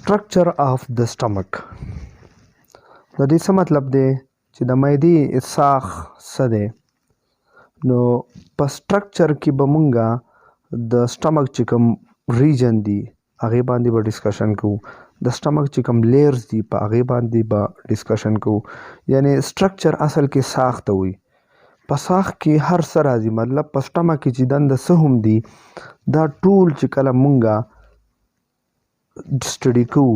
structure of the stomach. د دې څه مطلب دی چې د معدې ساخ څه دی نو په سټرکچر کې به مونږه د سټمک چې کوم ریجن دی هغې باندې به ډسکشن کوو د سټمک چې کوم لیرز دي په هغې باندې به ډسکشن کوو یعنی سټرکچر اصل کې ساخ ته وي په ساخ کې هر څه راځي مطلب په سټمک کې چې دنده څه هم دي دا ټول چې کله مونږه سټډي کوو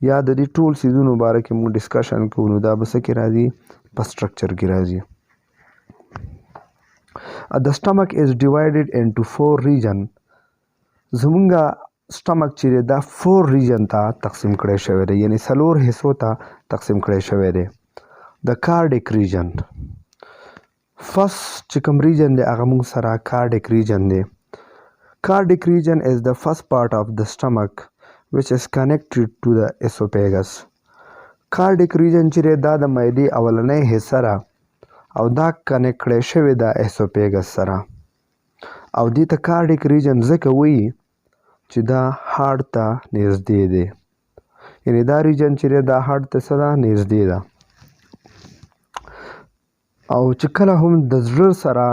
یا د دې ټول څیزونو باره کې موږ ډسکشن کوو نو دا به څه کې راځي په سټرکچر کې راځي. The stomach is divided into 4 regions. زمونږه سټمک چې دا 4 ریجن ته تقسیم کړی شوی دی یعنی 4 حصو ته تقسیم کړی شوی دی. د cardic region فرست چې کوم ریجن دی هغه موږ سره cardic region دی. Cardic region is the first part of the stomach which is connected to the esophagus. Cardic region چې دا د معدې اولنۍ حصه را او دا کنیکټ کړی شوی د esophagus سره او دې ته cardic region ځکه وایي چې دا هارت ته نږدې دی یعنی دا ریجن چې دا هارت ته څه ده نږدې ده او چې کله هم د زړه سره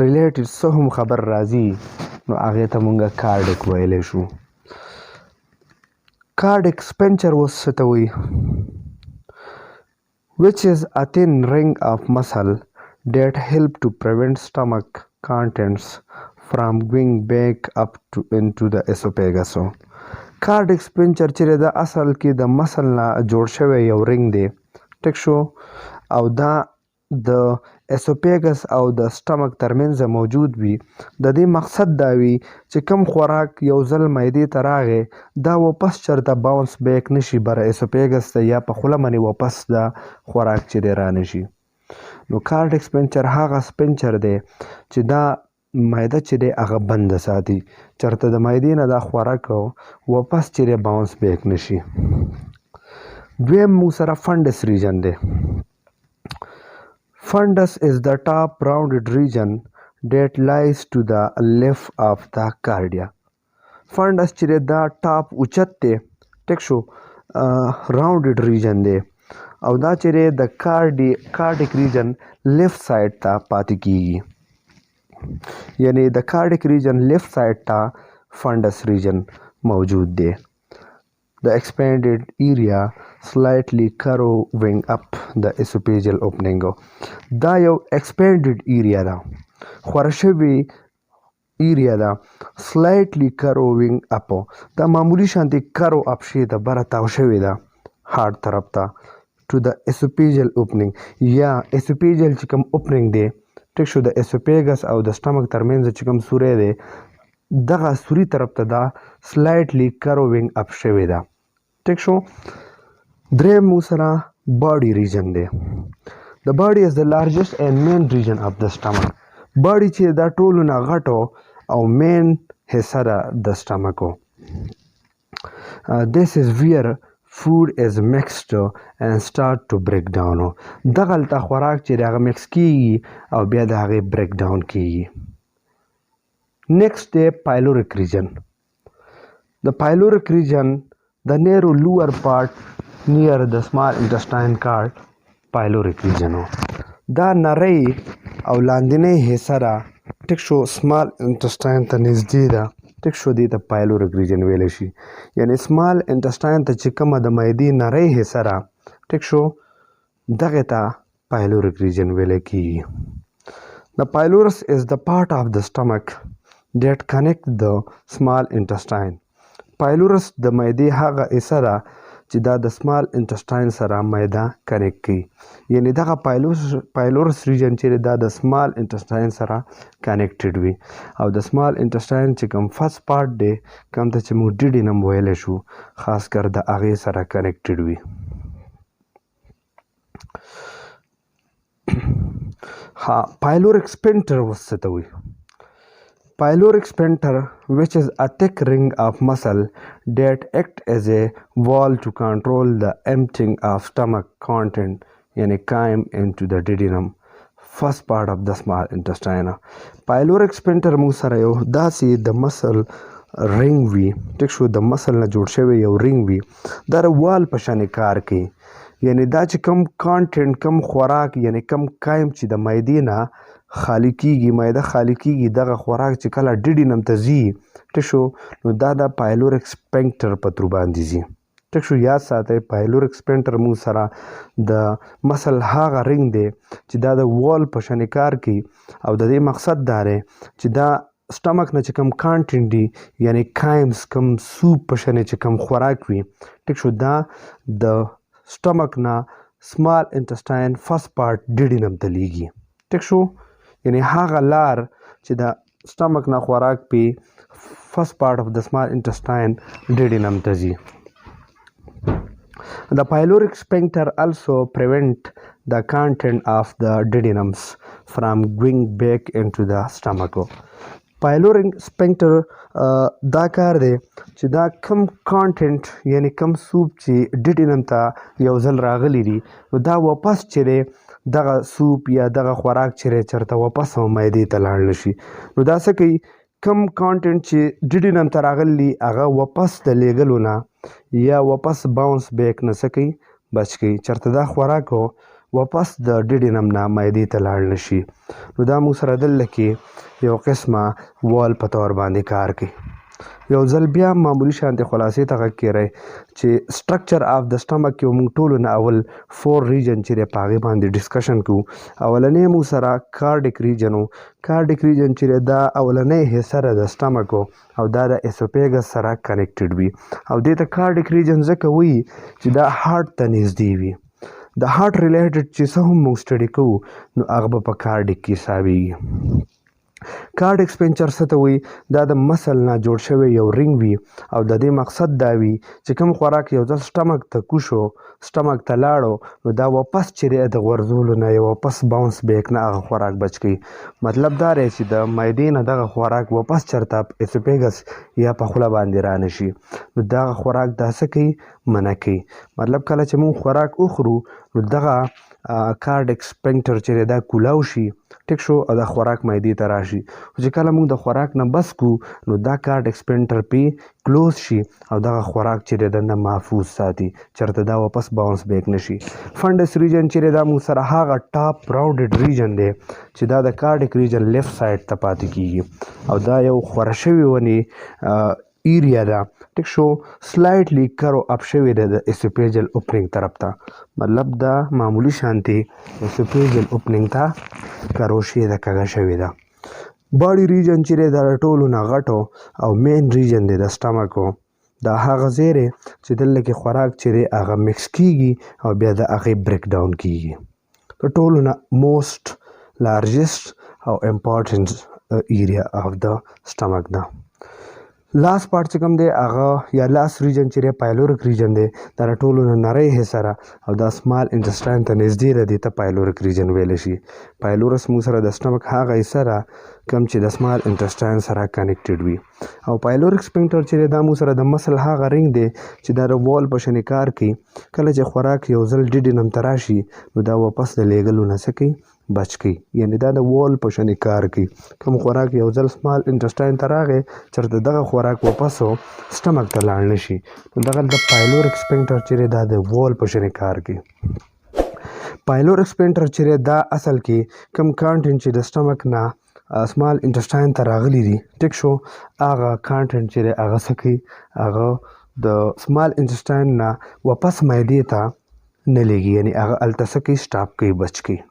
ریلیټډ څه هم خبر راځي نو هغې ته مونږ cardic ویلی شو. Cardic sphincter was څه ته وایي which is a thin ring of muscle that help to prevent stomach contents from going back up into the esophagus. Cardic sphincter چې دا اصل کې د مسل نه جوړ شوی یو رنګ دی ټیک شو او دا د esophagus او د stomach ترمنځ موجود وي د دې مقصد دا وي چې کم خوراک یو ځل معدې ته راغی دا واپس چېرته باونس بیک نشي بره esophagus ته یا په خوله باندې واپس دا خوراک چې دی رانشي نو cardic sphincter هغه سپنچر دی چې دا معده چې دی هغه بنده ساتي چېرته د معدې نه دا خوراک واپس چې دی باونس بیک نشي. دویم موږ سره fundus region دی. Fundus is the top rounded region that lies to the left of the cardia. Fundus چې دا ټاپ اوچت دی ټیک شو راونډډ ریجن دی او دا چې د cardic region لیفت سایډ ته پاتې کیږي یعنی د cardic region لیفت سایډ ته fundus region موجود دی. The expanded area slightly curving up the esophageal opening. دا یو expanded area ده خوره شوی ایریا ده slightly curving up دا معمولی شانتي curve up شي د بره تاو شوی ده هارد طرف ته to the esophageal opening یا esophageal چې کوم opening دی ټیک شو د esophagus او د stomach ترمنځ چې کوم سوری دی دغه سوري طرف ته دا slightly curving up شوی ده ټیک شو. دریم مو سره body region دی. The body is the largest and main region of the stomach. body چې دا ټولو نه غټو او main حصه ده د stomach. This is where food is mixed and start to break down. دغلته خوراک چې هغه مکس کیږي او بیا د هغې break down کیږي. Next دی pyloric region. The pyloric region the narrow lower part near the small intestine called pyloric region. دا نری او لاندنی حصه را ټیک شو small intestine ته نږدې ده ټیک شو دې ته pyloric region ویلی شي یعنی small intestine ته چې کومه د معدې نری حصه را ټیک شو دغې ته pyloric region ویلی کیږي. The pylorus is the part of the stomach that connect the small intestine. pylorus د معدې هغه حصه ده چې دا د small intestine سره معده کنیکټ کوي یعنی دغه pylorus region چې دا د small intestine سره کنیکټډ وي او د small intestine چې کوم فرست پارټ دی کوم ته چې موږ ډیډینم ویلی شو خاص کر د هغې سره کنیکټډ وي. pyloric sphincter اوس څه ته وایي. Pyloric sphincter, which is a thick ring of muscle that act as a wall to control the emptying of stomach content yani chyme into the duodenum, first part of the small intestine. Pyloric sphincter موږ سره یو داسې د مسل رنګ وي ټیک شو د مسل نه جوړ شوی یو رنګ وي دا د وال په شان کار کوي یعنی دا چې کم کانټینټ کم خوراک یعنی کم کایم چې د معدې نه خالی کیږي معده خالی کیږي دغه خوراک چې کله ډیډینم ته ځي ټیک شو نو دا د پایلوریک سپینکټر په تر باندې ځي ټیک شو یاد ساتئ پایلوریک سپینکټر موږ سره د مسل هغه رنګ دی چې دا د وال په شان کار کوي او د دې مقصد دا دی چې دا سټمک نه چې کم کانټینټ دي یعنی کایمز کم سوپ په شان چې کم خوراک وي ټیک شو دا د سټمک نه سمال انټسټاین فرست پارت ډیډینم ته لیږي ټیک شو یعنی هغه لار چې د سټمک نه خوراک پی فرست پارت اف د سمال انټسټاین ډیډینم ته ځي The pyloric sphincter also prevent the content of the duodenums from going back into the stomach. Pyloric sphincter دا کار دی چې دا کم کانټینټ یعنی کم سوپ چې ډیډینم ته یو ځل راغلی دي نو دا واپس چې دی دغه سوپ یا دغه خوراک چې چرته واپس معدې ته لاړ نشي نو دا څه کوي کم کانټینټ چې ډیډینم ته راغلی هغه واپس د لیږلو نه یا واپس باونس بیک نه څه کوي بچ کوي چرته دا خوراک واپس د ډیډینم نه معدې ته لاړ نشي نو دا موږ سره دلته کې یو قسمه وال په طور باندې کار کوي یو ځل بیا معمولی شانتې خلاصې ته غږ کیری چې سټرکچر آف د سټمک کې موږ ټولو نه اول 4 ریجن چې دی په هغې باندې ډسکشن کوو اولنی موږ سره کارډیک ریجن و کارډیک ریجن چې دا اولنی حصه ده د سټمک او دا د اسوفیګس سره کنیکټډ وي او دې ته کارډیک ریجن ځکه وایي چې دا هارټ ته نږدې وي د هارټ ریلیټډ چې څه هم موږ سټډي کوو نو هغه به په کارډیک کې حسابیږي کارډیک سپینچر څه ته وایي دا د مسل نه جوړ شوی یو رنګ وي او د دې مقصد دا وي چې کوم خوراک یو ځل سټمک ته کوشو سټمک ته لاړو نو دا واپس چې دی د غورځولو نه یا واپس باونس بیک نه هغه خوراک بچ کوي مطلب دا دی چې د معدې نه دغه خوراک واپس چرته اسوفیګس یا په خوله باندې رانشي نو دغه خوراک دا څه کوي منع کوي مطلب کله چې موږ خوراک وخورو نو دغه کارډیک سپینکټر چې دا کولاو شي ټیک شو او د خوراک معدې ته راشي خو چې کله موږ د خوراک نه بس کو نو دا کارډیک سپینکټر پې کلوز شي او دغه خوراک چې دی دننه محفوظ ساتي چېرته دا واپس باونس بیک نشي فنډس ریجن چې دا موږ سره هغه ټاپ راونډډ ریجن دی چې دا د کارډیک ریجن لیفت سایډ ته پاتې کیږي او دا یو خوره شوې ونې ایریا ده ټیک شو سلایټلی کرو اپ شوی دی د اسوفیجل اوپننګ طرف ته مطلب دا معمولی شانتي اسوفیجل اوپننګ ته کرو شوې ده کږه شوې ده باډي ریجن چې دا ټولو نه غټو او مین ریجن دی د سټمکو دا هغه ځای دی چې دلته کې خوراک چې دی هغه مکس کیږي او بیا د هغې بریک ډاون کیږي د ټولو نه موسټ لارجسټ او امپورټنټ ایریا اف د سټمک ده لاس پارت چې کوم دی هغه یا لاس ریجن چې دی پایلوریک ریجن دی دا ټولو نه نری حصه را او دا سمال انټسټاین ته نږدې دی ته پایلوریک ریجن ویلی شي پایلورس موږ سره د سټمک هغه حصه را کوم چې د سمال انټسټاین سره کنیکټډ وي او پایلوریک سپینکټر چې دا موږ سره د مسل هغه رنګ دی چې دا د وال په شانې کار کوي کله چې خوراک یو ځل ډیډینم ته راشي نو دا واپس د لیږلو نه څه کوي بچ کوي یعنی دا د وال په شانې کار کوي کوم خوراک یو ځل سمال انټسټاین ته راغی چېرته دغه خوراک واپس سټمک ته لاړ نشي نو دغه د پایلوریک سپینکټر چې دا د وال په شانې کار کوي پایلوریک سپینکټر چې دا اصل کې کم کانټینټ چې د سټمک نه سمال انټسټاین ته راغلی دي ټیک شو هغه کانټینټ چې دی هغه څه کوي هغه د سمال انټسټاین نه واپس معدې ته نه لیږي یعنی هغه هلته څه کوي سټاپ کوي بچ کوي